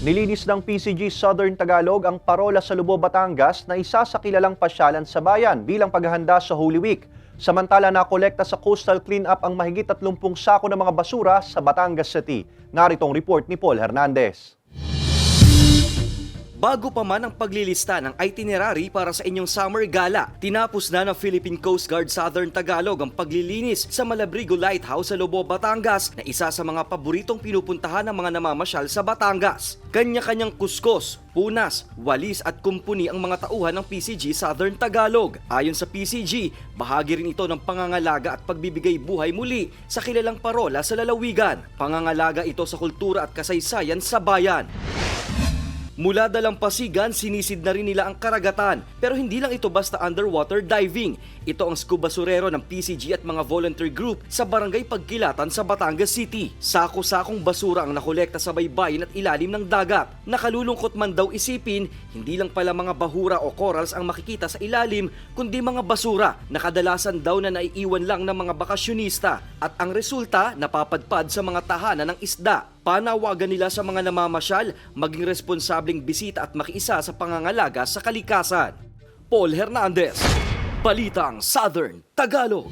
Nilinis ng PCG Southern Tagalog ang parola sa Lubo, Batangas na isa sa kilalang pasyalan sa bayan bilang paghahanda sa Holy Week. Samantala nakolekta sa coastal cleanup ang mahigit 30 sako ng mga basura sa Batangas City. Narito ang report ni Paul Hernandez. Bago pa man ang paglilista ng itinerary para sa inyong summer gala, tinapos na ng Philippine Coast Guard Southern Tagalog ang paglilinis sa Malabrigo Lighthouse sa Lobo, Batangas na isa sa mga paboritong pinupuntahan ng mga namamasyal sa Batangas. Kanya-kanyang kuskos, punas, walis at kumpuni ang mga tauhan ng PCG Southern Tagalog. Ayon sa PCG, bahagi rin ito ng pangangalaga at pagbibigay buhay muli sa kilalang parola sa lalawigan. Pangangalaga ito sa kultura at kasaysayan sa bayan. Mula Dalampasigan, sinisid na rin nila ang karagatan. Pero hindi lang ito basta underwater diving. Ito ang scuba surero ng PCG at mga volunteer group sa Barangay Pagkilatan sa Batangas City. Sako-sakong basura ang nakolekta sa baybayin at ilalim ng dagat. Nakalulungkot man daw isipin, hindi lang pala mga bahura o corals ang makikita sa ilalim, kundi mga basura na kadalasan daw na naiiwan lang ng mga bakasyonista. At ang resulta, napapadpad sa mga tahanan ng isda. Panawagan nila sa mga namamasyal maging responsableng bisita at makiisa sa pangangalaga sa kalikasan. Paul Hernandez, Balitang Southern Tagalog.